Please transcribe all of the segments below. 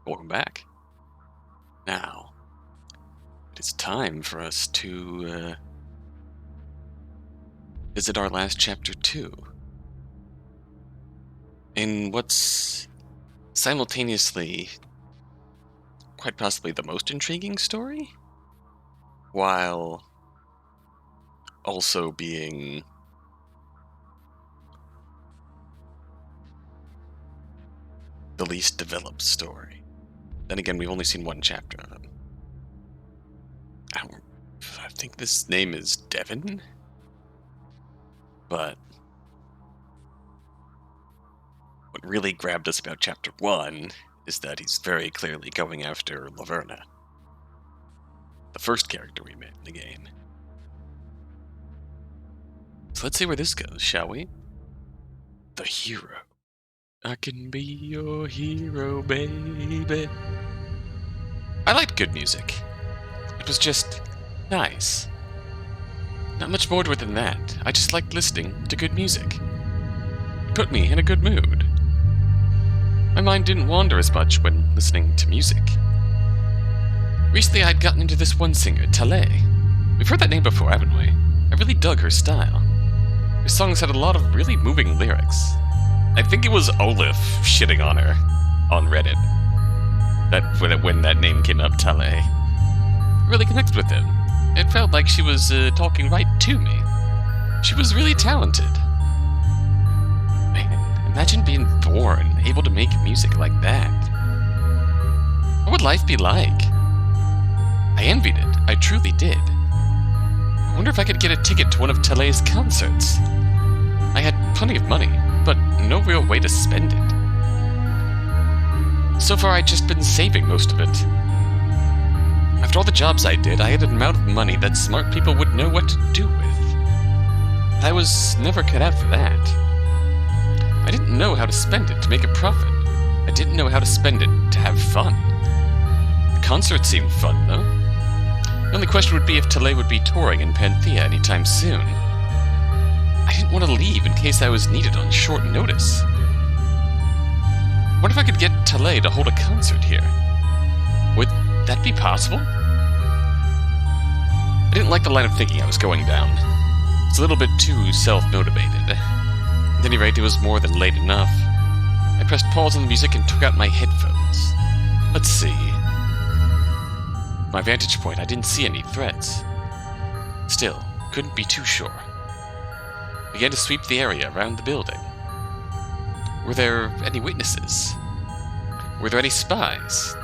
Welcome back. Now, it is time for us to visit our last chapter 2. In what's simultaneously quite possibly the most intriguing story, while also being the least developed story. Then again, we've only seen one chapter of it. I think this name is Devon, but what really grabbed us about chapter 1 is that he's very clearly going after Laverna, the first character we met in the game. So let's see where this goes, shall we? The hero. I can be your hero, baby. I liked good music. It was just nice. Not much more to it than that. I just liked listening to good music. It put me in a good mood. My mind didn't wander as much when listening to music. Recently I'd gotten into this one singer, Tale. We've heard that name before, haven't we? I really dug her style. Her songs had a lot of really moving lyrics. I think it was Olaf shitting on her on Reddit. When that name came up, Tale. I really connected with him. It felt like she was talking right to me. She was really talented. Man, imagine being born, able to make music like that. What would life be like? I envied it. I truly did. I wonder if I could get a ticket to one of Tale's concerts. I had plenty of money, but no real way to spend it. So far, I'd just been saving most of it. After all the jobs I did, I had an amount of money that smart people would know what to do with. I was never cut out for that. I didn't know how to spend it to make a profit. I didn't know how to spend it to have fun. The concert seemed fun, though. The only question would be if Tale would be touring in Panthea anytime soon. I didn't want to leave in case I was needed on short notice. What if I could get Tale to hold a concert here? Would that be possible? I didn't like the line of thinking I was going down. It's a little bit too self-motivated. At any rate, it was more than late enough. I pressed pause on the music and took out my headphones. Let's see. From my vantage point, I didn't see any threats. Still, couldn't be too sure. I began to sweep the area around the building. Were there any witnesses? Were there any spies?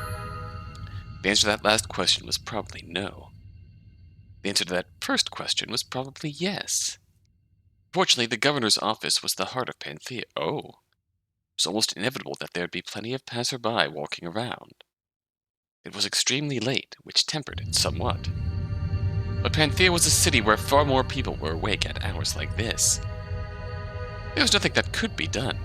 The answer to that last question was probably no. The answer to that first question was probably yes. Fortunately, the governor's office was the heart of Panthea. Oh. It was almost inevitable that there would be plenty of passerby walking around. It was extremely late, which tempered it somewhat. But Panthea was a city where far more people were awake at hours like this. There was nothing that could be done.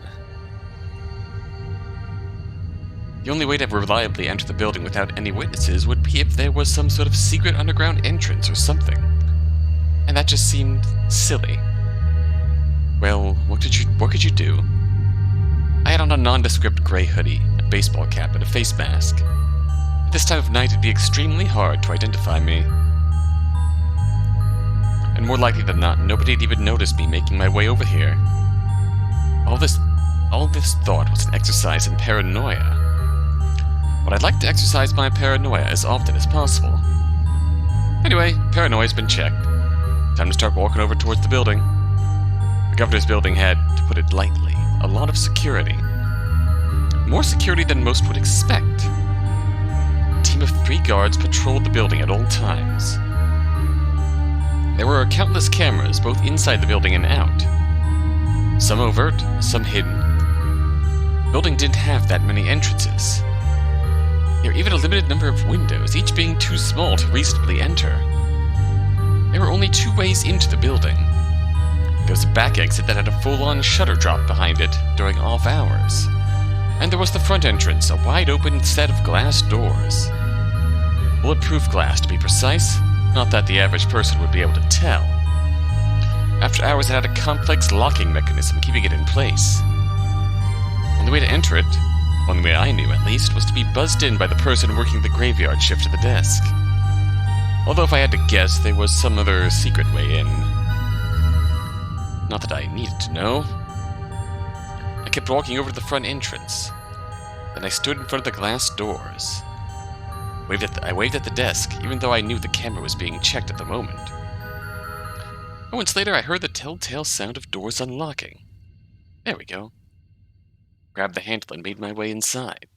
The only way to reliably enter the building without any witnesses would be if there was some sort of secret underground entrance or something. And that just seemed silly. Well, what could you do? I had on a nondescript gray hoodie, a baseball cap, and a face mask. At this time of night, it'd be extremely hard to identify me. And more likely than not, nobody'd even notice me making my way over here. All this thought was an exercise in paranoia. But I'd like to exercise my paranoia as often as possible. Anyway, paranoia's been checked. Time to start walking over towards the building. The governor's building had, to put it lightly, a lot of security. More security than most would expect. A team of 3 guards patrolled the building at all times. There were countless cameras, both inside the building and out. Some overt, some hidden. The building didn't have that many entrances. There were even a limited number of windows, each being too small to reasonably enter. There were only 2 ways into the building. There was a back exit that had a full-on shutter drop behind it during off hours. And there was the front entrance, a wide-open set of glass doors. Bulletproof glass, to be precise, not that the average person would be able to tell. After hours, it had a complex locking mechanism keeping it in place. On the way to enter it, One way I knew, at least, was to be buzzed in by the person working the graveyard shift at the desk. Although if I had to guess, there was some other secret way in. Not that I needed to know. I kept walking over to the front entrance. Then I stood in front of the glass doors. I waved at the desk, even though I knew the camera was being checked at the moment. Moments later, I heard the telltale sound of doors unlocking. There we go. Grabbed the handle and made my way inside.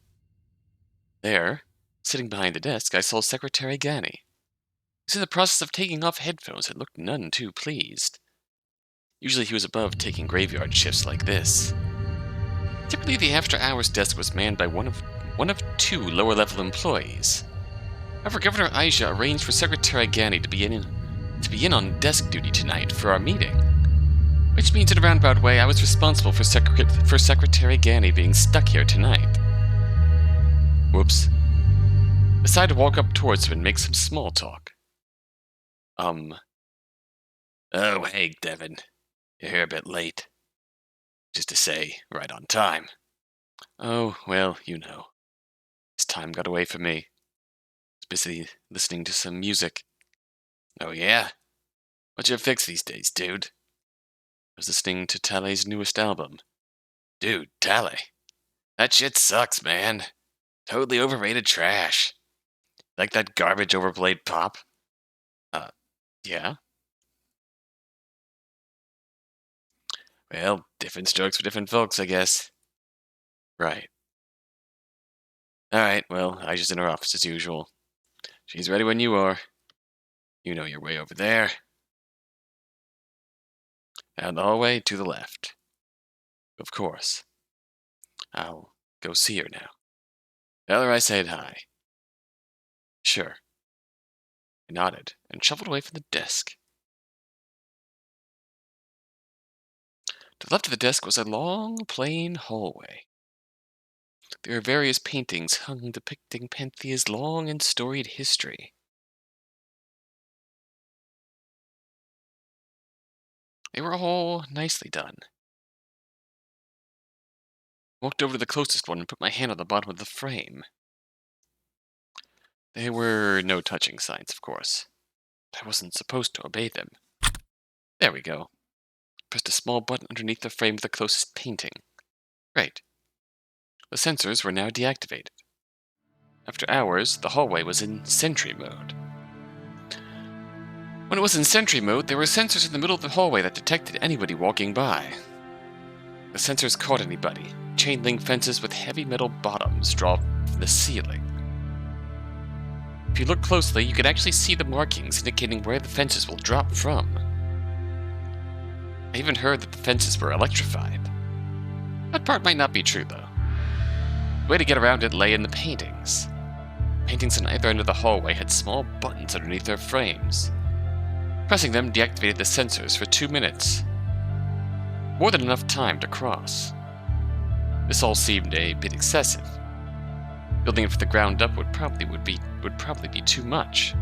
There, sitting behind the desk, I saw Secretary Gani. He was in the process of taking off headphones and looked none too pleased. Usually he was above taking graveyard shifts like this. Typically, the after-hours desk was manned by one of two lower-level employees. However, Governor Aija arranged for Secretary Gani to be in on desk duty tonight for our meeting. Which means in a roundabout way, I was responsible for Secretary Gani being stuck here tonight. Whoops. I decided to walk up towards him and make some small talk. Oh, hey, Devon. You're here a bit late. Just to say, right on time. Oh, well, you know. This time got away from me. I was busy listening to some music. Oh, yeah? What's your fix these days, dude? I was listening to Tale's newest album. Dude, Tale. That shit sucks, man. Totally overrated trash. Like that garbage overplayed pop? Yeah? Well, different strokes for different folks, I guess. Right. Alright, well, Aija's in her office as usual. She's ready when you are. You know your way over there. Down the hallway to the left. Of course. I'll go see her now. Tell her I said hi. Sure. I nodded and shuffled away from the desk. To the left of the desk was a long, plain hallway. There were various paintings hung depicting Panthea's long and storied history. They were all nicely done. I walked over to the closest one and put my hand on the bottom of the frame. There were no touching signs, of course. But I wasn't supposed to obey them. There we go. Pressed a small button underneath the frame of the closest painting. Great. The sensors were now deactivated. After hours, the hallway was in sentry mode. When it was in sentry mode, there were sensors in the middle of the hallway that detected anybody walking by. The sensors caught anybody. Chain link fences with heavy metal bottoms drawn from the ceiling. If you look closely, you could actually see the markings indicating where the fences will drop from. I even heard that the fences were electrified. That part might not be true, though. The way to get around it lay in the paintings. Paintings on either end of the hallway had small buttons underneath their frames. Pressing them deactivated the sensors for 2 minutes. More than enough time to cross. This all seemed a bit excessive. Building it from the ground up would probably be too much.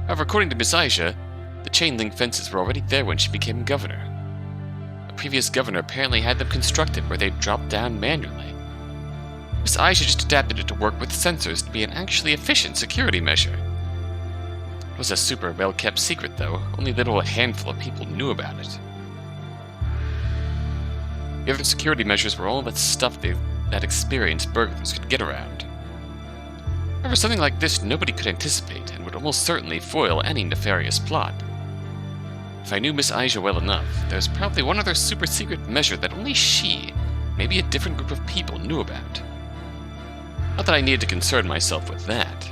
However, according to Miss Aija, the chain link fences were already there when she became governor. A previous governor apparently had them constructed where they'd drop down manually. Miss Aija just adapted it to work with sensors to be an actually efficient security measure. It was a super well-kept secret, though. Only a handful of people knew about it. The other security measures were all that stuff that experienced burglars could get around. However, something like this nobody could anticipate and would almost certainly foil any nefarious plot. If I knew Miss Aija well enough, there was probably one other super secret measure that only she, maybe a different group of people, knew about. Not that I needed to concern myself with that.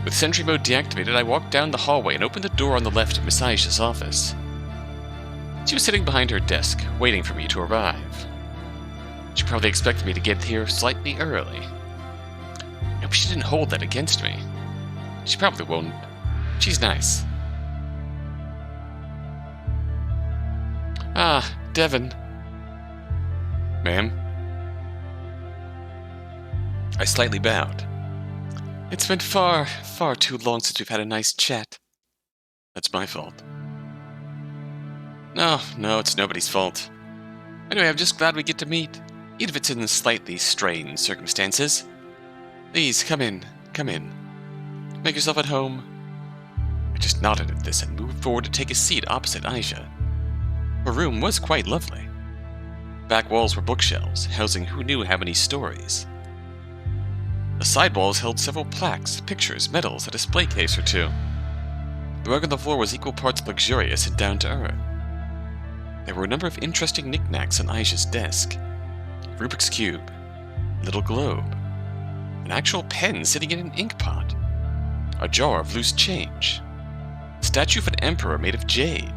With sentry mode deactivated, I walked down the hallway and opened the door on the left of Miss Aija's office. She was sitting behind her desk, waiting for me to arrive. She probably expected me to get here slightly early. I hope she didn't hold that against me. She probably won't. She's nice. Ah, Devon. Ma'am? I slightly bowed. It's been far, far too long since we've had a nice chat. That's my fault. No, it's nobody's fault. Anyway, I'm just glad we get to meet. even if it's in slightly strained circumstances. Please, come in, come in. Make yourself at home. I just nodded at this and moved forward to take a seat opposite Aija. Her room was quite lovely. Back walls were bookshelves, housing who knew how many stories. The side walls held several plaques, pictures, medals, a display case or two. The rug on the floor was equal parts luxurious and down-to-earth. There were a number of interesting knickknacks on Aija's desk. A Rubik's Cube, a little globe, an actual pen sitting in an ink pot, a jar of loose change, a statue of an emperor made of jade.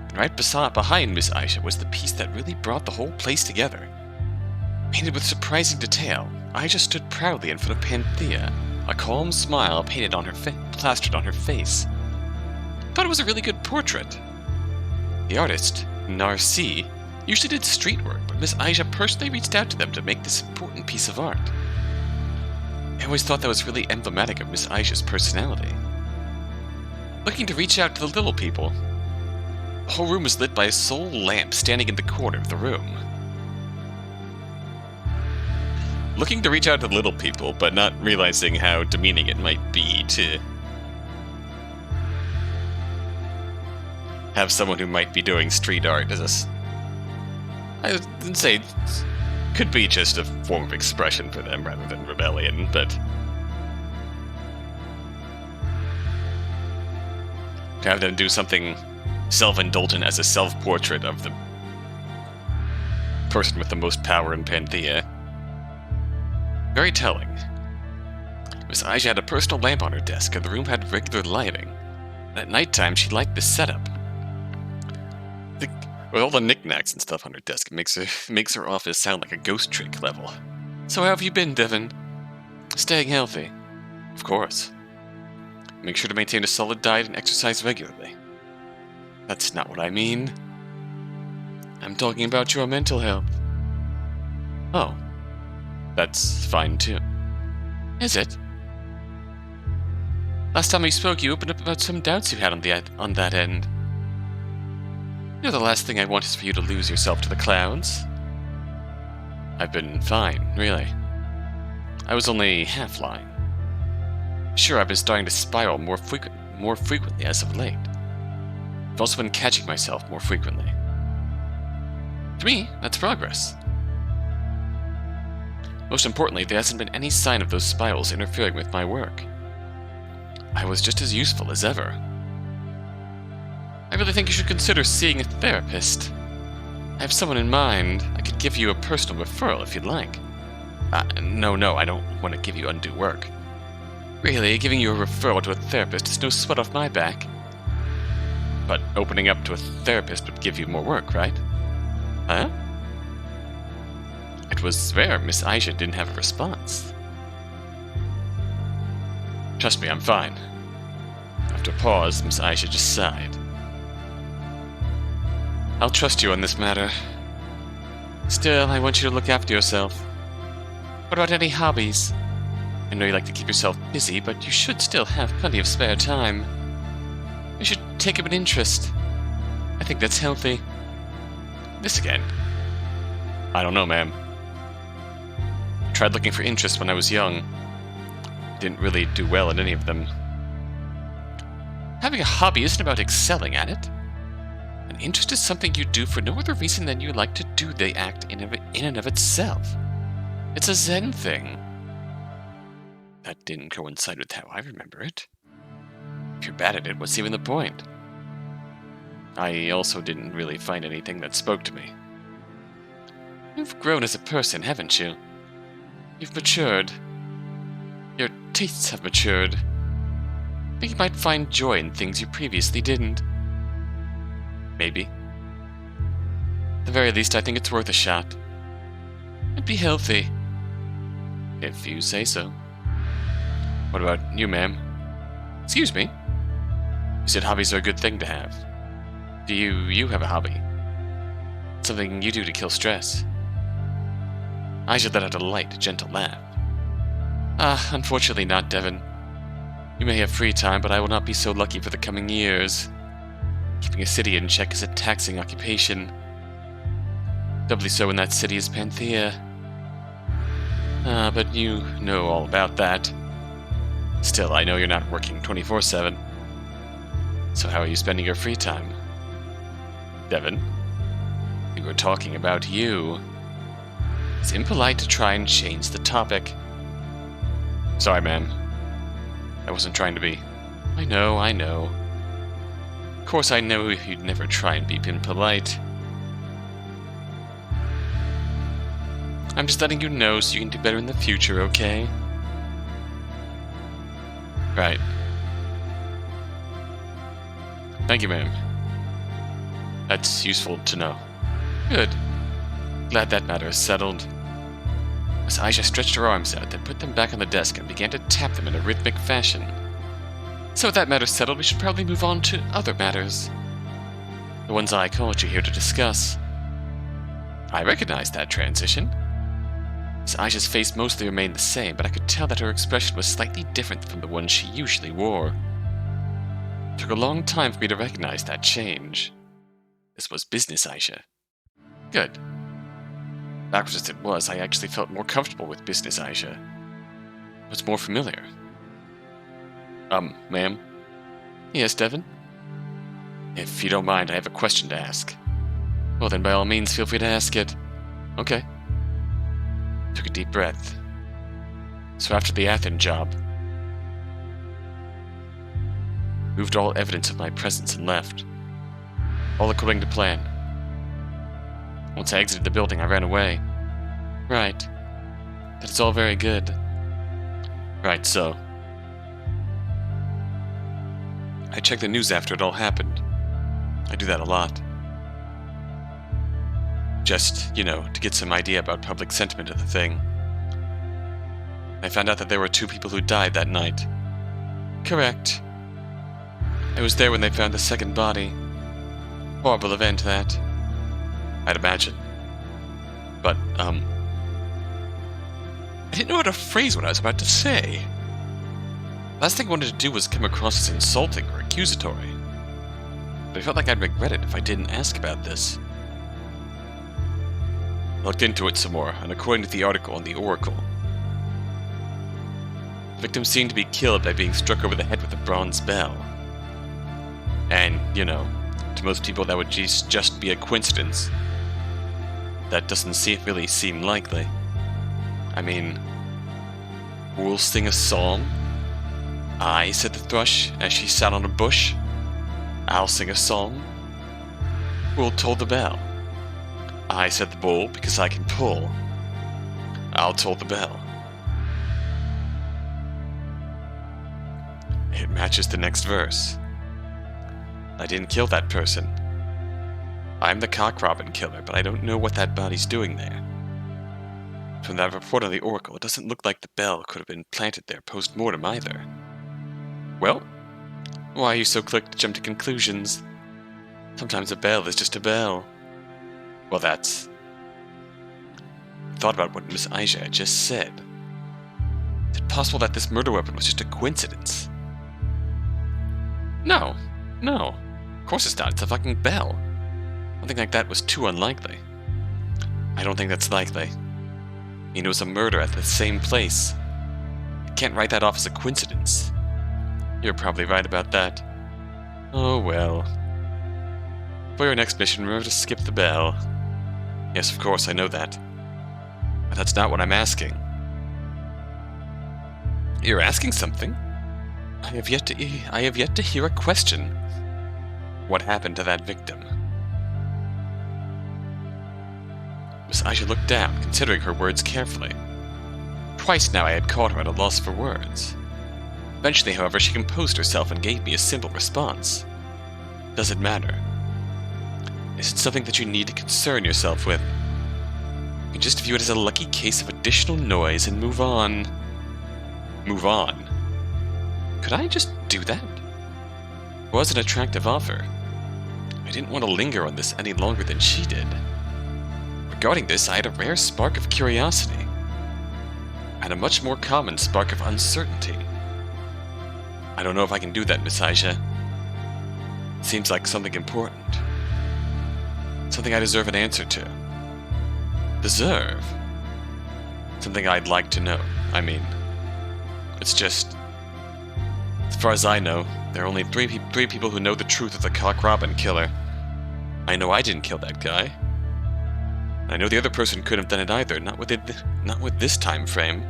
And right behind Miss Aija was the piece that really brought the whole place together. Painted with surprising detail, Aija stood proudly in front of Panthea, a calm smile painted on her plastered on her face. I thought it was a really good portrait. The artist, Narcy, usually did street work, but Miss Aija personally reached out to them to make this important piece of art. I always thought that was really emblematic of Miss Aija's personality. Looking to reach out to the little people. The whole room was lit by a sole lamp standing in the corner of the room. Looking to reach out to the little people, but not realizing how demeaning it might be to have someone who might be doing street art as I would say, could be just a form of expression for them rather than rebellion, but to have them do something self-indulgent as a self-portrait of the person with the most power in Panthea. Very telling. Miss Aija had a personal lamp on her desk, and the room had regular lighting. And at nighttime, she liked this setup. With all the knickknacks and stuff on her desk, it makes her office sound like a ghost trick level. So how have you been, Devon? Staying healthy? Of course. Make sure to maintain a solid diet and exercise regularly. That's not what I mean. I'm talking about your mental health. Oh. That's fine too. Is it? Last time we spoke, you opened up about some doubts you had on that end. You know, the last thing I want is for you to lose yourself to the clouds. I've been fine, really. I was only half lying. Sure, I've been starting to spiral more frequently as of late. I've also been catching myself more frequently. To me, that's progress. Most importantly, there hasn't been any sign of those spirals interfering with my work. I was just as useful as ever. I really think you should consider seeing a therapist. I have someone in mind. I could give you a personal referral if you'd like. No, I don't want to give you undue work. Really, giving you a referral to a therapist is no sweat off my back. But opening up to a therapist would give you more work, right? Huh? It was rare Miss Aija didn't have a response. Trust me, I'm fine. After a pause, Miss Aija just sighed. I'll trust you on this matter. Still, I want you to look after yourself. What about any hobbies? I know you like to keep yourself busy, but you should still have plenty of spare time. You should take up an interest. I think that's healthy. This again? I don't know, ma'am. I tried looking for interests when I was young. Didn't really do well in any of them. Having a hobby isn't about excelling at it. An interest is something you do for no other reason than you like to do the act in and of itself. It's a Zen thing. That didn't coincide with how I remember it. If you're bad at it, what's even the point? I also didn't really find anything that spoke to me. You've grown as a person, haven't you? You've matured. Your tastes have matured. I think you might find joy in things you previously didn't. Maybe. At the very least, I think it's worth a shot. It'd be healthy. If you say so. What about you, ma'am? Excuse me? You said hobbies are a good thing to have. Do you have a hobby? Something you do to kill stress? Aija let out a light, gentle laugh. Unfortunately not, Devon. You may have free time, but I will not be so lucky for the coming years. Keeping a city in check is a taxing occupation. Doubly so when that city is Panthea. But you know all about that. Still, I know you're not working 24/7. So how are you spending your free time? Devon, we were talking about you. It's impolite to try and change the topic. Sorry, ma'am. I wasn't trying to be. I know. Of course, I know you'd never try and be impolite. I'm just letting you know so you can do better in the future, okay? Right. Thank you, ma'am. That's useful to know. Good. Glad that matter is settled. Miss Aija stretched her arms out, then put them back on the desk and began to tap them in a rhythmic fashion. So with that matter settled, we should probably move on to other matters. The ones I called you here to discuss. I recognized that transition. Miss Aija's face mostly remained the same, but I could tell that her expression was slightly different from the one she usually wore. It took a long time for me to recognize that change. This was business Aija. Good. Backwards as it was, I actually felt more comfortable with business Aija. It was more familiar. Ma'am? Yes, Devon? If you don't mind, I have a question to ask. Well then, by all means, feel free to ask it. Okay. Took a deep breath. So after the Athen job, moved all evidence of my presence and left. All according to plan. Once I exited the building, I ran away. Right. That is all very good. Right, so. I checked the news after it all happened. I do that a lot. Just, to get some idea about public sentiment of the thing. I found out that there were 2 people who died that night. Correct. I was there when they found the second body. Horrible event, that. I'd imagine. But, I didn't know how to phrase what I was about to say. Last thing I wanted to do was come across as insulting or accusatory. But I felt like I'd regret it if I didn't ask about this. I looked into it some more, and according to the article on the Oracle, the victim seemed to be killed by being struck over the head with a bronze bell. And, to most people that would just be a coincidence. That doesn't really seem likely. I mean, who'll sing a psalm? I, said the thrush, as she sat on a bush. I'll sing a psalm. Who'll toll the bell? I, said the bull, because I can pull. I'll toll the bell. It matches the next verse. I didn't kill that person. I'm the cock robin killer, but I don't know what that body's doing there. From that report on the Oracle, it doesn't look like the bell could have been planted there post-mortem either. Well, why are you so quick to jump to conclusions? Sometimes a bell is just a bell. Well, that's... I thought about what Miss Aija had just said. Is it possible that this murder weapon was just a coincidence? No. Of course it's not. It's a fucking bell. Something like that was too unlikely. I don't think that's likely. It was a murder at the same place. I can't write that off as a coincidence. You're probably right about that. Oh well. For your next mission, remember to skip the bell. Yes, of course, I know that. But that's not what I'm asking. You're asking something? I have yet to hear a question. What happened to that victim? Miss Aija looked down, considering her words carefully. Twice now I had caught her at a loss for words. Eventually, however, she composed herself and gave me a simple response. Does it matter? Is it something that you need to concern yourself with? You can just view it as a lucky case of additional noise and move on. Move on? Could I just do that? It was an attractive offer. I didn't want to linger on this any longer than she did. Regarding this, I had a rare spark of curiosity, and a much more common spark of uncertainty. I don't know if I can do that, Miss Aija. It seems like something important. Something I deserve an answer to. Deserve? Something I'd like to know. I mean, it's just... As far as I know, there are only three people who know the truth of the Cock Robin killer. I know I didn't kill that guy. I know the other person couldn't have done it either, not with this time frame.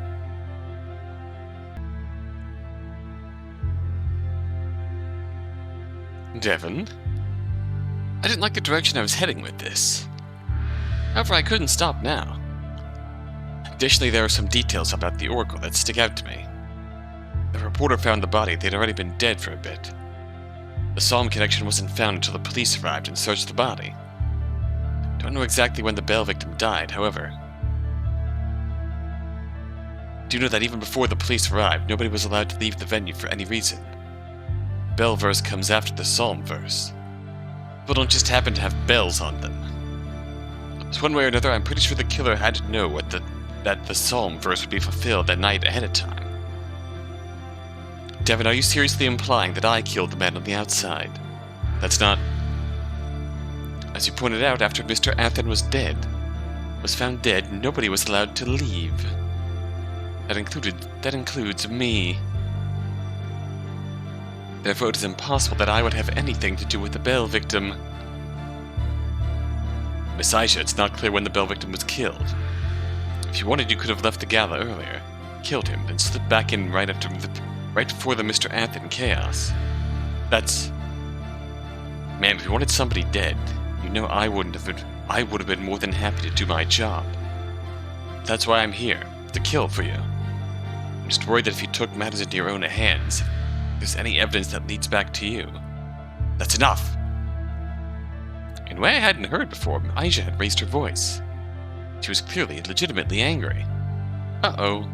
Devon? I didn't like the direction I was heading with this. However, I couldn't stop now. Additionally, there are some details about the Oracle that stick out to me. The reporter found the body. They'd already been dead for a bit. The Psalm connection wasn't found until the police arrived and searched the body. Don't know exactly when the Bell victim died, however. Do know that even before the police arrived, nobody was allowed to leave the venue for any reason. The Bell verse comes after the Psalm verse. People don't just happen to have bells on them. So one way or another, I'm pretty sure the killer had to know that the Psalm verse would be fulfilled that night ahead of time. Devon, are you seriously implying that I killed the man on the outside? That's not... As you pointed out, after Mr. Athen was found dead, nobody was allowed to leave. That includes me. Therefore, it is impossible that I would have anything to do with the Bell victim. Miss Aija, it's not clear when the Bell victim was killed. If you wanted, you could have left the gala earlier, killed him, then slipped back in right before the Mr. Athen chaos. That's... Man, if you wanted somebody dead, you know I would have been more than happy to do my job. That's why I'm here, to kill for you. I'm just worried that if you took matters into your own hands, if there's any evidence that leads back to you. That's enough! In a way I hadn't heard before, Aija had raised her voice. She was clearly legitimately angry. Uh-oh.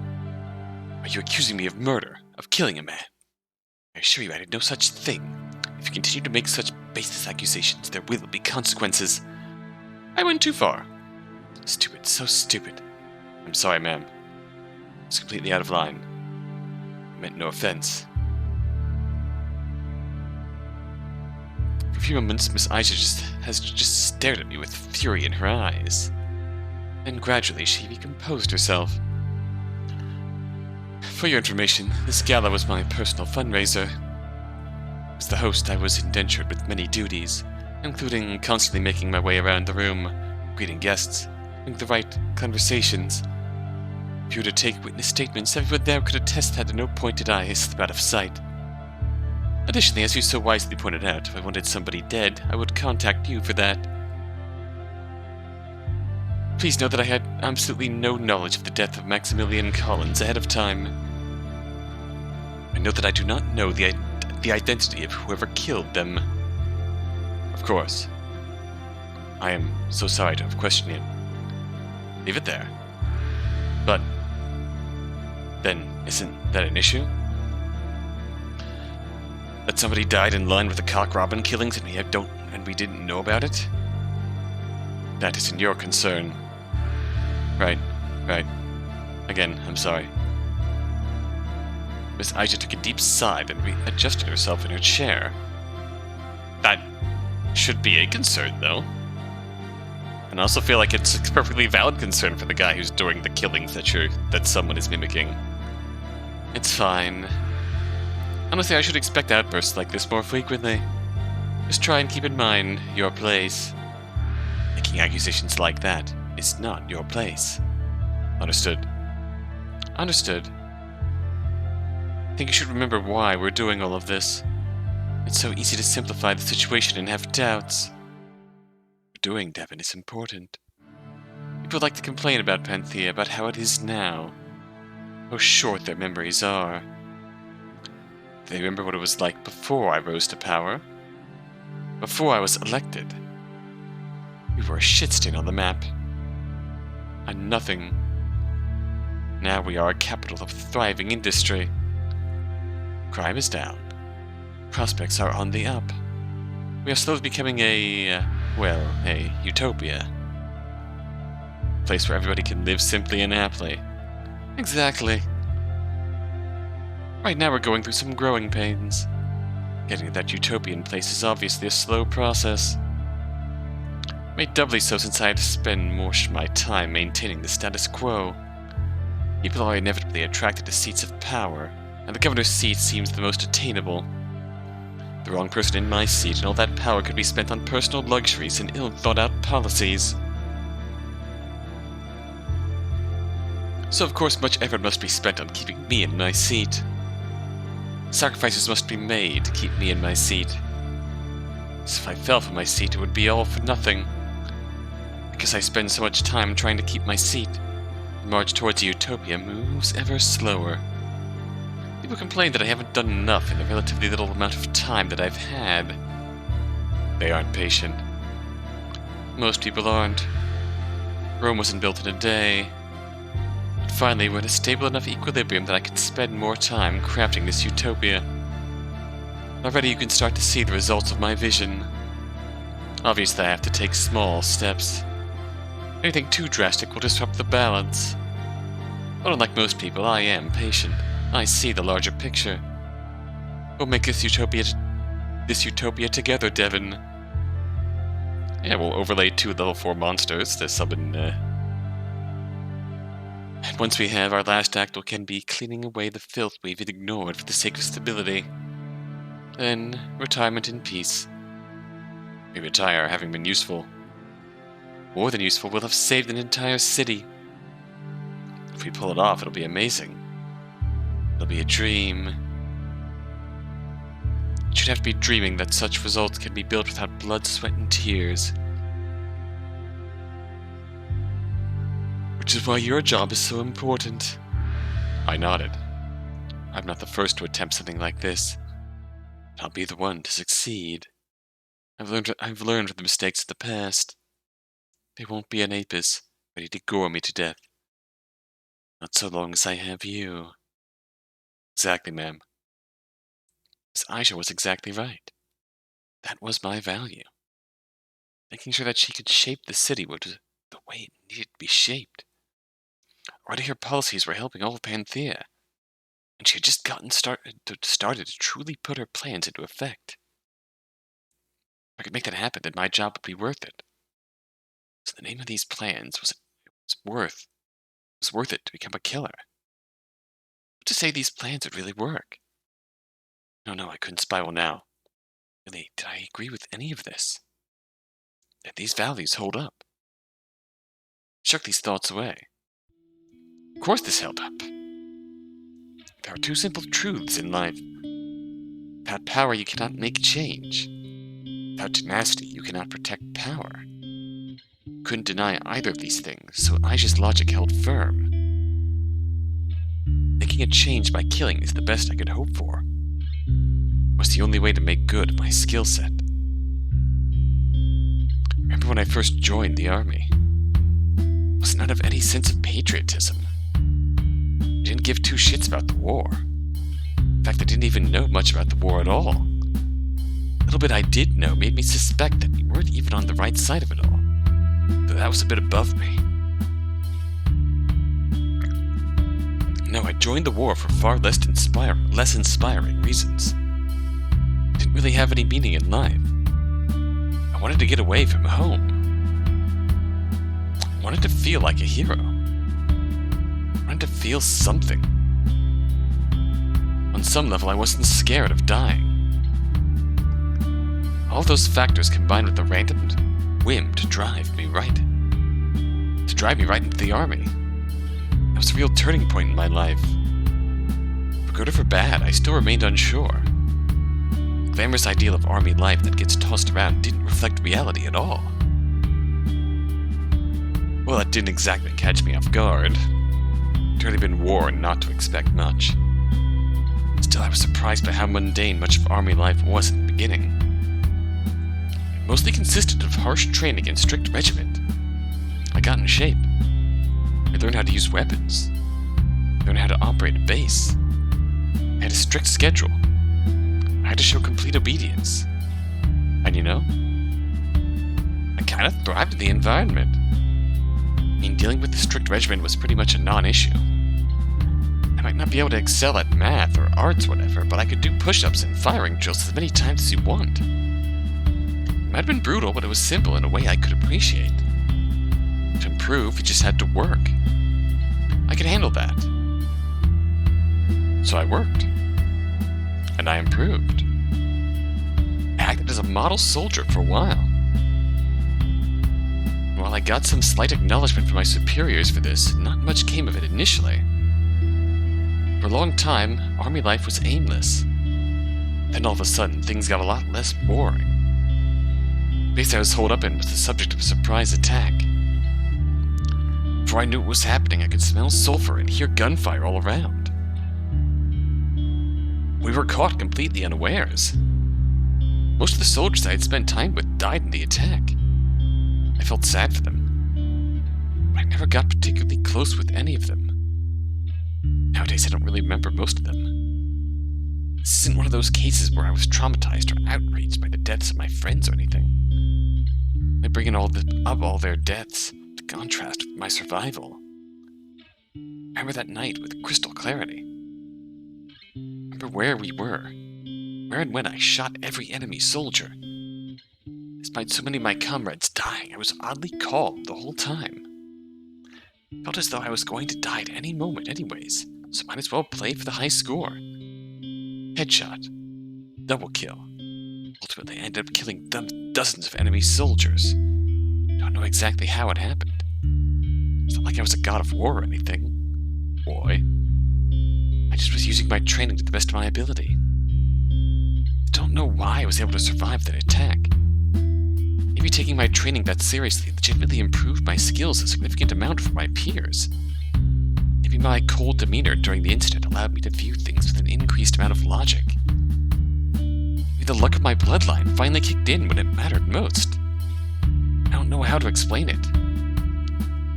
Are you accusing me of murder, of killing a man? I assure you I did no such thing. If you continue to make such baseless accusations, there will be consequences. I went too far. Stupid, so stupid. I'm sorry, ma'am. It's completely out of line. I meant no offense. For a few moments, Miss Aija has just stared at me with fury in her eyes. Then gradually she recomposed herself. For your information, this gala was my personal fundraiser. As the host, I was indentured with many duties, including constantly making my way around the room, greeting guests, having the right conversations. If you were to take witness statements, everyone there could attest that at no point did I slip out of sight. Additionally, as you so wisely pointed out, if I wanted somebody dead, I would contact you for that. Please know that I had absolutely no knowledge of the death of Maximilian Collins ahead of time. I know that I do not know the identity of whoever killed them. Of course. I am so sorry to have questioned you. Leave it there. But then, isn't that an issue? That somebody died in line with the Cock Robin killings and we didn't know about it? That isn't your concern. Right. Again, I'm sorry. Miss Aija took a deep sigh and readjusted herself in her chair. That should be a concern, though. And I also feel like it's a perfectly valid concern for the guy who's doing the killings that someone is mimicking. It's fine. Honestly, I should expect outbursts like this more frequently. Just try and keep in mind your place. Making accusations like that is not your place. Understood. Understood. I think you should remember why we're doing all of this. It's so easy to simplify the situation and have doubts. What we're doing, Devon, is important. People like to complain about Panthea, about how it is now. How short their memories are. They remember what it was like before I rose to power. Before I was elected. We were a shit stain on the map. And nothing. Now we are a capital of thriving industry. Crime is down. Prospects are on the up. We are slowly becoming a utopia. A place where everybody can live simply and happily. Exactly. Right now we're going through some growing pains. Getting to that utopian place is obviously a slow process. Made doubly so since I had to spend most of my time maintaining the status quo. People are inevitably attracted to seats of power, and the governor's seat seems the most attainable. The wrong person in my seat, and all that power could be spent on personal luxuries and ill-thought-out policies. So of course much effort must be spent on keeping me in my seat. Sacrifices must be made to keep me in my seat. So if I fell from my seat, it would be all for nothing. Because I spend so much time trying to keep my seat, the march towards utopia moves ever slower. People complain that I haven't done enough in the relatively little amount of time that I've had. They aren't patient. Most people aren't. Rome wasn't built in a day. But finally, we're in a stable enough equilibrium that I can spend more time crafting this utopia. Already you can start to see the results of my vision. Obviously, I have to take small steps. Anything too drastic will disrupt the balance. But unlike most people, I am patient. I see the larger picture. We'll make this utopia together, Devon. Yeah, we'll overlay 2 level 4 monsters to summon, And once we have our last act, we can be cleaning away the filth we've ignored for the sake of stability. Then, retirement in peace. We retire having been useful. More than useful, we'll have saved an entire city. If we pull it off, it'll be amazing. It'll be a dream. You should have to be dreaming that such results can be built without blood, sweat, and tears. Which is why your job is so important. I nodded. I'm not the first to attempt something like this. But I'll be the one to succeed. I've learned from the mistakes of the past. There won't be an Apis ready to gore me to death. Not so long as I have you. Exactly, ma'am. Miss Aija was exactly right. That was my value. Making sure that she could shape the city was the way it needed to be shaped. Already her policies were helping all of Panthea, and she had just gotten started to truly put her plans into effect. If I could make that happen, then my job would be worth it. So the name of these plans was worth it to become a killer. But to say these plans would really work. No, I couldn't spiral now. Really, did I agree with any of this? Did these values hold up? Shook these thoughts away. Of course this held up. There are 2 simple truths in life. Without power, you cannot make change. Without tenacity, you cannot protect power. Couldn't deny either of these things, so Aija's logic held firm. Making a change by killing is the best I could hope for. It was the only way to make good my skill set. Remember when I first joined the army? It wasn't out of any sense of patriotism. I didn't give 2 shits about the war. In fact, I didn't even know much about the war at all. The little bit I did know made me suspect that we weren't even on the right side of it all. Though that was a bit above me. No, I joined the war for far less inspiring reasons. It didn't really have any meaning in life. I wanted to get away from home. I wanted to feel like a hero. I wanted to feel something. On some level, I wasn't scared of dying. All those factors combined with the random whim to drive me right into the army. That was a real turning point in my life. For good or for bad, I still remained unsure. The glamorous ideal of army life that gets tossed around didn't reflect reality at all. Well, that didn't exactly catch me off guard. I'd already been warned not to expect much. Still, I was surprised by how mundane much of army life was at the beginning. It mostly consisted of harsh training and strict regiment. I got in shape. I learned how to use weapons. I learned how to operate a base. I had a strict schedule. I had to show complete obedience. And you know, I kind of thrived in the environment. I mean, dealing with the strict regiment was pretty much a non-issue. I might not be able to excel at math or arts or whatever, but I could do push-ups and firing drills as many times as you want. might have been brutal, but it was simple in a way I could appreciate. To improve, you just had to work. I could handle that. So I worked. And I improved. I acted as a model soldier for a while. And while I got some slight acknowledgement from my superiors for this, not much came of it initially. For a long time, army life was aimless. Then all of a sudden, things got a lot less boring. The base I was holed up in was the subject of a surprise attack. Before I knew what was happening, I could smell sulfur and hear gunfire all around. We were caught completely unawares. Most of the soldiers I had spent time with died in the attack. I felt sad for them, but I never got particularly close with any of them. Nowadays, I don't really remember most of them. This isn't one of those cases where I was traumatized or outraged by the deaths of my friends or anything. I bring in all their deaths to contrast with my survival. I remember that night with crystal clarity. I remember where we were, where and when I shot every enemy soldier. Despite so many of my comrades dying, I was oddly calm the whole time. It felt as though I was going to die at any moment anyways, so might as well play for the high score. Headshot. Double kill. Ultimately, I ended up killing dozens of enemy soldiers. Don't know exactly how it happened. It's not like I was a god of war or anything. Boy. I just was using my training to the best of my ability. Don't know why I was able to survive that attack. Maybe taking my training that seriously legitimately improved my skills a significant amount for my peers. Maybe my cold demeanor during the incident allowed me to view things with an increased amount of logic. Maybe the luck of my bloodline finally kicked in when it mattered most. I don't know how to explain it.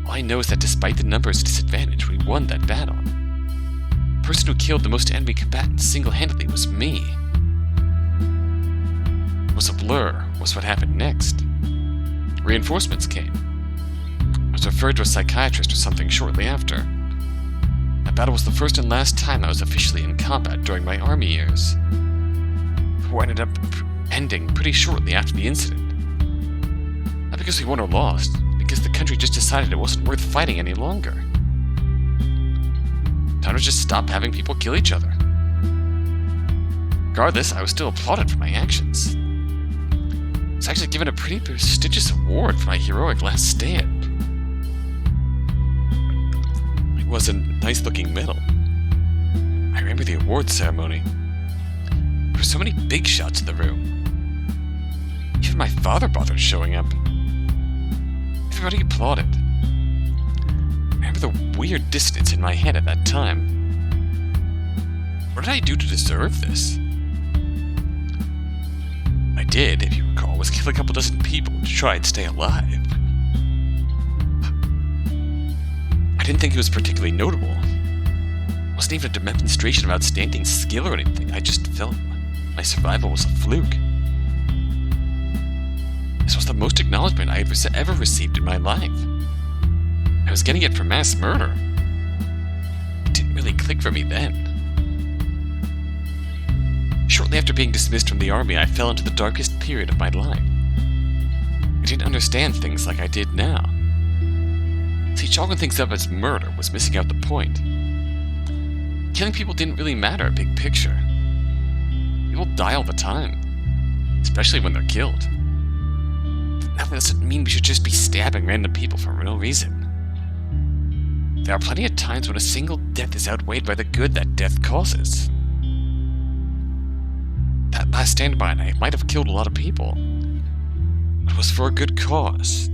All I know is that despite the numbers disadvantage, we won that battle. The person who killed the most enemy combatants single-handedly was me. It was a blur was what happened next. Reinforcements came. I was referred to a psychiatrist or something shortly after. That battle was the first and last time I was officially in combat during my army years. The war ended up ending pretty shortly after the incident. Not because we won or lost, because the country just decided it wasn't worth fighting any longer. Time to just stop having people kill each other. Regardless, I was still applauded for my actions. I was actually given a pretty prestigious award for my heroic last stand. It was a nice-looking medal. I remember the award ceremony. There were so many big shots in the room. Even my father bothered showing up. Everybody applauded. I remember the weird dissonance in my head at that time. What did I do to deserve this? What I did, if you recall, was kill a couple dozen people to try and stay alive. I didn't think it was particularly notable. It wasn't even a demonstration of outstanding skill or anything. I just felt my survival was a fluke. This was the most acknowledgement I had ever received in my life. I was getting it for mass murder. It didn't really click for me then. Shortly after being dismissed from the army, I fell into the darkest period of my life. I didn't understand things like I did now. See, chalking things up as murder was missing out the point. Killing people didn't really matter, big picture. People die all the time, especially when they're killed. Now that doesn't mean we should just be stabbing random people for no reason. There are plenty of times when a single death is outweighed by the good that death causes. That last standby night might have killed a lot of people, but it was for a good cause.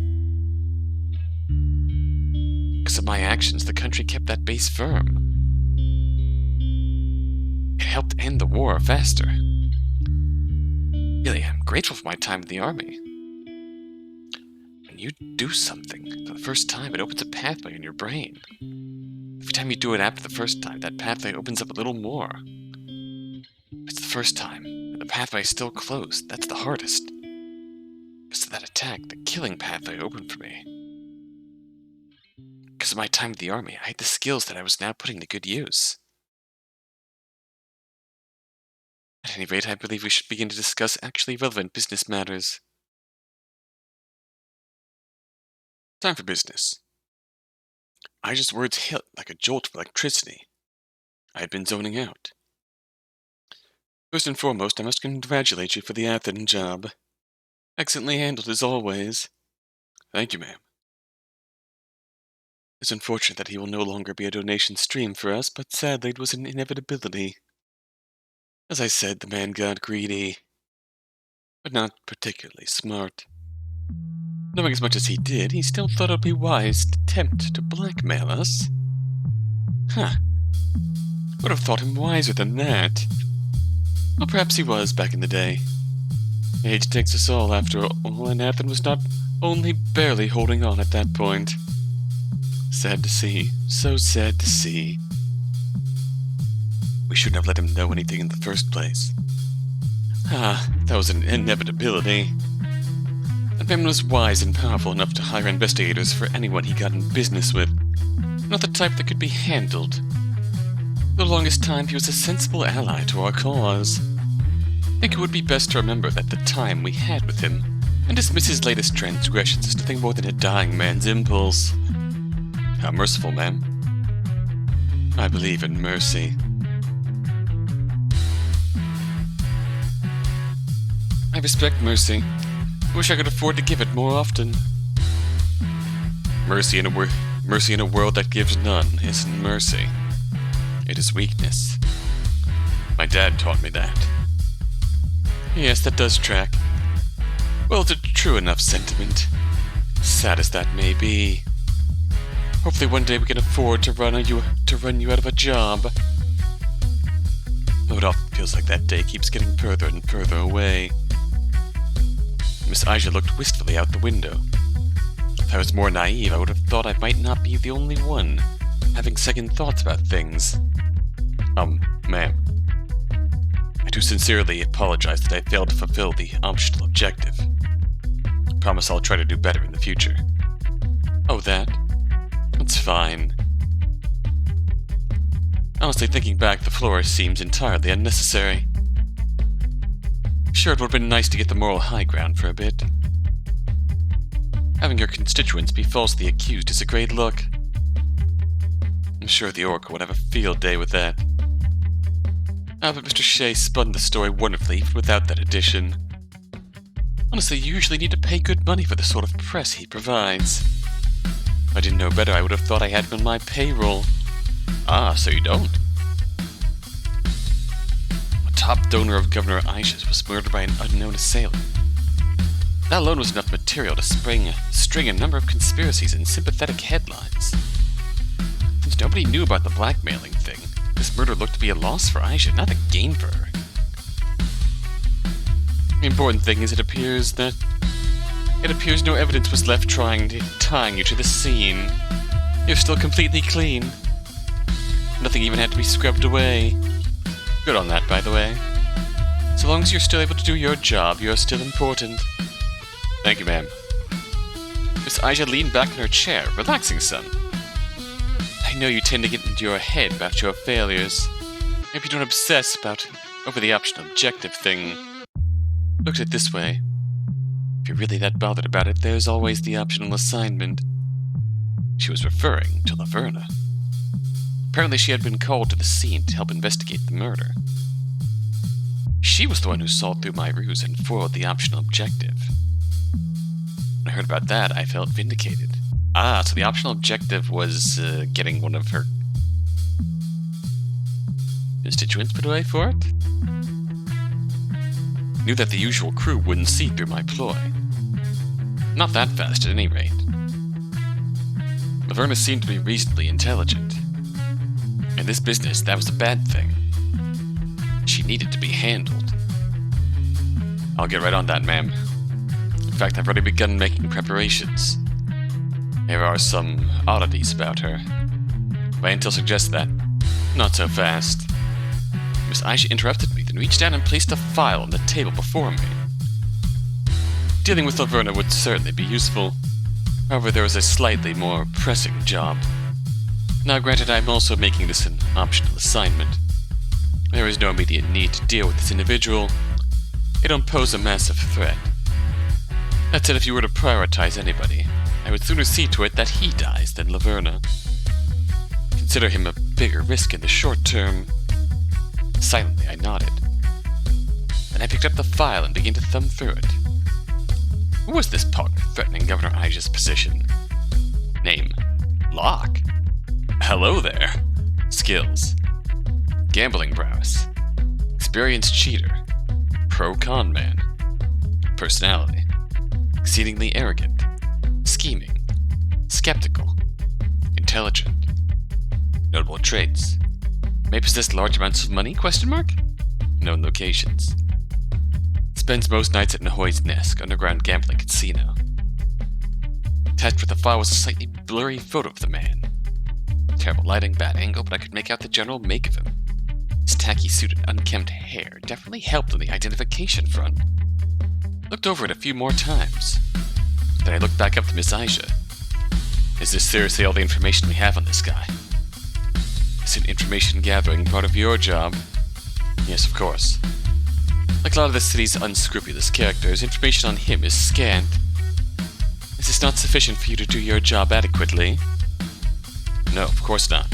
Because of my actions, the country kept that base firm. It helped end the war faster. Really, I'm grateful for my time in the army. When you do something for the first time, it opens a pathway in your brain. Every time you do it after the first time, that pathway opens up a little more. It's the first time, and the pathway is still closed. That's the hardest. Because of that attack, the killing pathway opened for me. Because of my time in the army, I had the skills that I was now putting to good use. At any rate, I believe we should begin to discuss actually relevant business matters. Time for business. Aija's words hit like a jolt of electricity. I had been zoning out. First and foremost, I must congratulate you for the Athens job. Excellently handled as always. Thank you, ma'am. It's unfortunate that he will no longer be a donation stream for us, but sadly it was an inevitability. As I said, the man got greedy, but not particularly smart. Knowing as much as he did, he still thought it would be wise to attempt to blackmail us. Huh. Would have thought him wiser than that. Well, perhaps he was back in the day. Age takes us all, after all, and Athens was not only barely holding on at that point. Sad to see. So sad to see. We shouldn't have let him know anything in the first place. That was an inevitability. That man was wise and powerful enough to hire investigators for anyone he got in business with. Not the type that could be handled. For the longest time, he was a sensible ally to our cause. I think it would be best to remember that the time we had with him, and dismiss his latest transgressions as nothing more than a dying man's impulse. How merciful, ma'am. I believe in mercy. I respect mercy. I wish I could afford to give it more often. Mercy in a world that gives none isn't mercy. It is weakness. My dad taught me that. Yes, that does track. Well, it's a true enough sentiment. Sad as that may be. Hopefully one day we can afford to run you out of a job. Though it often feels like that day keeps getting further and further away. Miss Aija looked wistfully out the window. If I was more naive, I would have thought I might not be the only one having second thoughts about things. Ma'am. I do sincerely apologize that I failed to fulfill the optional objective. Promise I'll try to do better in the future. Oh, that's fine. Honestly, thinking back, the floor seems entirely unnecessary. Sure, it would have been nice to get the moral high ground for a bit. Having your constituents be falsely accused is a great look. I'm sure the Oracle would have a field day with that. But Mr. Shea spun the story wonderfully even without that addition. Honestly, you usually need to pay good money for the sort of press he provides. If I didn't know better, I would have thought I had him on my payroll. So you don't? A top donor of Governor Aija's was murdered by an unknown assailant. That alone was enough material to string a number of conspiracies and sympathetic headlines. Since nobody knew about the blackmailing thing, this murder looked to be a loss for Aija, not a gain for her. The important thing is it appears no evidence was left tying you to the scene. You're still completely clean. Nothing even had to be scrubbed away. Good on that, by the way. So long as you're still able to do your job, you're still important. Thank you, ma'am. Miss Aija leaned back in her chair, relaxing some. I know you tend to get into your head about your failures. Maybe you don't obsess over the optional objective thing. Look at it this way. If you're really that bothered about it, there's always the optional assignment. She was referring to Laverna. Apparently she had been called to the scene to help investigate the murder. She was the one who saw through my ruse and foiled the optional objective. When I heard about that, I felt vindicated. So the optional objective was getting one of her constituents put away for it? Knew that the usual crew wouldn't see through my ploy. Not that fast, at any rate. Laverna seemed to be reasonably intelligent. In this business, that was a bad thing. She needed to be handled. I'll get right on that, ma'am. In fact, I've already begun making preparations. There are some oddities about her. My intel suggests that. Not so fast. Miss Aija interrupted me, then reached down and placed a file on the table before me. Dealing with Laverna would certainly be useful. However, there was a slightly more pressing job. Now granted, I'm also making this an optional assignment. There is no immediate need to deal with this individual. They don't pose a massive threat. That said, if you were to prioritize anybody, I would sooner see to it that he dies than Laverna. Consider him a bigger risk in the short term. Silently, I nodded. Then I picked up the file and began to thumb through it. Who was this pug threatening Governor Aija's position? Name: Locke. Hello there. Skills: gambling prowess, experienced cheater, pro-con man. Personality: exceedingly arrogant, scheming, skeptical, intelligent. Notable traits: may possess large amounts of money? Known locations: spends most nights at Nahoy's Nest, underground gambling casino. Attached with the file was a slightly blurry photo of the man. Terrible lighting, bad angle, but I could make out the general make of him. His tacky suit and unkempt hair definitely helped on the identification front. Looked over it a few more times. Then I looked back up to Miss Aija. Is this seriously all the information we have on this guy? Isn't information gathering part of your job? Yes, of course. Like a lot of the city's unscrupulous characters, information on him is scant. Is this not sufficient for you to do your job adequately? No, of course not.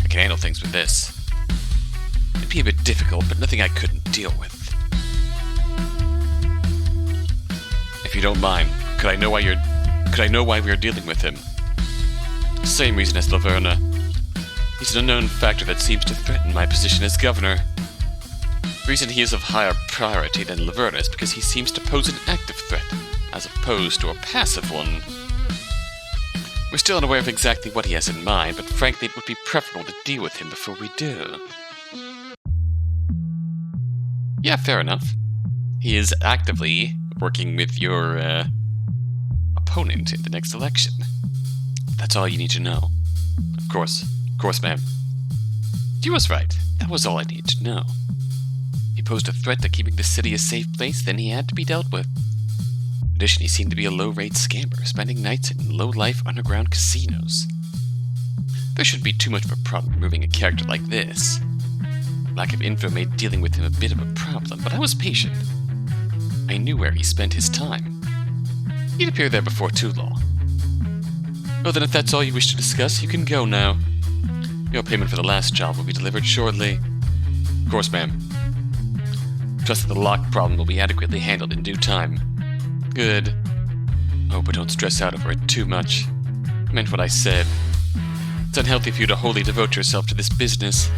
I can handle things with this. It'd be a bit difficult, but nothing I couldn't deal with. If you don't mind, could I know why we are dealing with him? Same reason as Laverna. He's an unknown factor that seems to threaten my position as governor. The reason he is of higher priority than Laverna is because he seems to pose an active threat, as opposed to a passive one. We're still unaware of exactly what he has in mind, but frankly it would be preferable to deal with him before we do. Yeah, fair enough. He is actively working with your, opponent in the next election. That's all you need to know. Of course, ma'am. You was right. That was all I needed to know. If he posed a threat to keeping the city a safe place, then he had to be dealt with. In addition, he seemed to be a low-rate scammer, spending nights in low-life underground casinos. There shouldn't be too much of a problem removing a character like this. Lack of info made dealing with him a bit of a problem, but I was patient. I knew where he spent his time. He'd appear there before too long. Well then, if that's all you wish to discuss, you can go now. Your payment for the last job will be delivered shortly. Of course, ma'am. Trust that the lock problem will be adequately handled in due time. Good. Oh, but don't stress out over it too much. I meant what I said. It's unhealthy for you to wholly devote yourself to this business.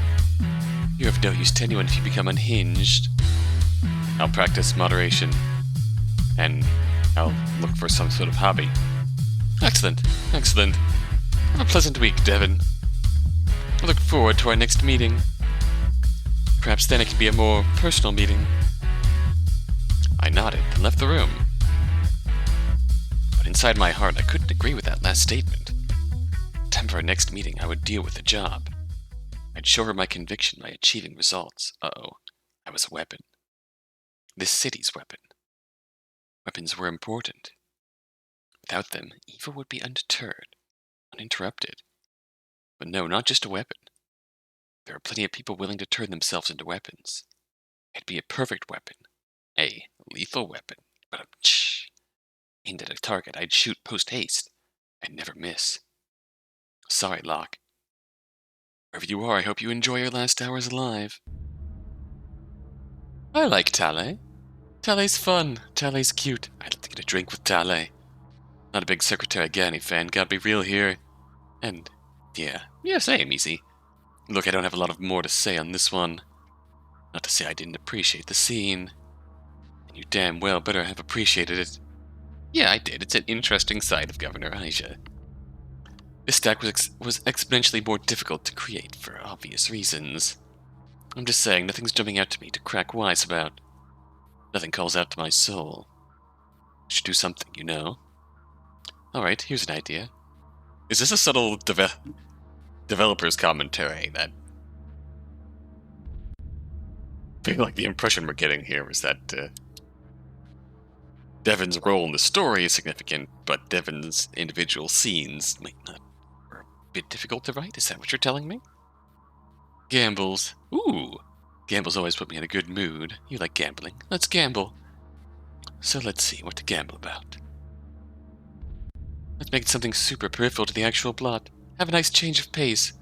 You're of no use to anyone if you become unhinged. I'll practice moderation. And I'll look for some sort of hobby. Excellent. Have a pleasant week, Devon. I look forward to our next meeting. Perhaps then it can be a more personal meeting. I nodded and left the room. But inside my heart, I couldn't agree with that last statement. Time for our next meeting, I would deal with the job. I'd show her my conviction by achieving results. Uh-oh, I was a weapon. This city's weapon. Weapons were important. Without them, evil would be undeterred, uninterrupted. But no, not just a weapon. There are plenty of people willing to turn themselves into weapons. It'd be a perfect weapon. A lethal weapon. But aimed at a target, I'd shoot post-haste. I'd never miss. Sorry, Locke. Wherever you are, I hope you enjoy your last hours alive. I like Tale. Tale's fun. Tale's cute. I'd like to get a drink with Tale. Not a big Secretary Gani fan, gotta be real here. And, yeah, same, easy. Look, I don't have a lot of more to say on this one. Not to say I didn't appreciate the scene. And you damn well better have appreciated it. Yeah, I did. It's an interesting side of Governor Aija. This stack was exponentially more difficult to create for obvious reasons. I'm just saying, nothing's jumping out to me to crack wise about. Nothing calls out to my soul. Should do something, you know. Alright, here's an idea. Is this a subtle developer's commentary that... I feel like the impression we're getting here is that Devon's role in the story is significant, but Devon's individual scenes might not are a bit difficult to write. Is that what you're telling me? Gambles. Ooh! Gambles always put me in a good mood. You like gambling. Let's gamble. So let's see what to gamble about. Let's make it something super peripheral to the actual plot. Have a nice change of pace.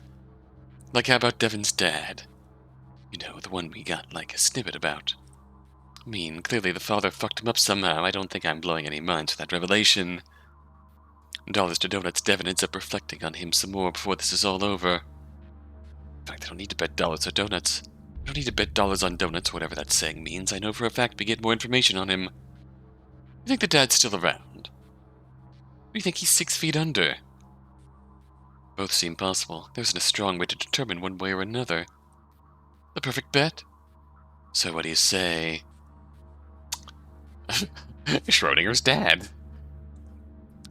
Like how about Devon's dad? You know, the one we got like a snippet about. I mean, clearly the father fucked him up somehow. I don't think I'm blowing any minds with that revelation. Dollars to donuts, Devon ends up reflecting on him some more before this is all over. In fact, I don't need to bet dollars or donuts. I don't need to bet dollars on donuts, whatever that saying means. I know for a fact we get more information on him. You think the dad's still around? Or do you think he's 6 feet under? Both seem possible. There isn't a strong way to determine one way or another. The perfect bet? So what do you say? Schrodinger's dad.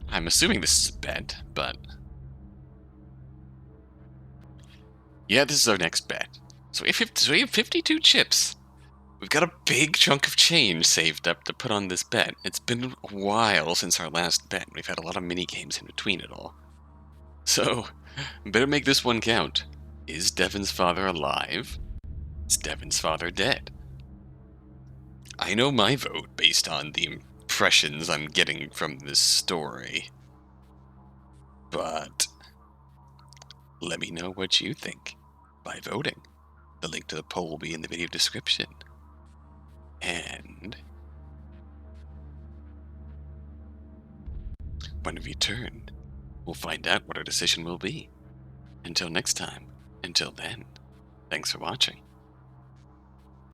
I'm assuming this is a bet, but... yeah, this is our next bet. So we have 52 chips. We've got a big chunk of change saved up to put on this bet. It's been a while since our last bet. We've had a lot of mini-games in between it all. So, better make this one count. Is Devon's father alive? Is Devon's father dead? I know my vote based on the impressions I'm getting from this story. But let me know what you think by voting. The link to the poll will be in the video description. And when we return, we'll find out what our decision will be. Until next time, until then, thanks for watching.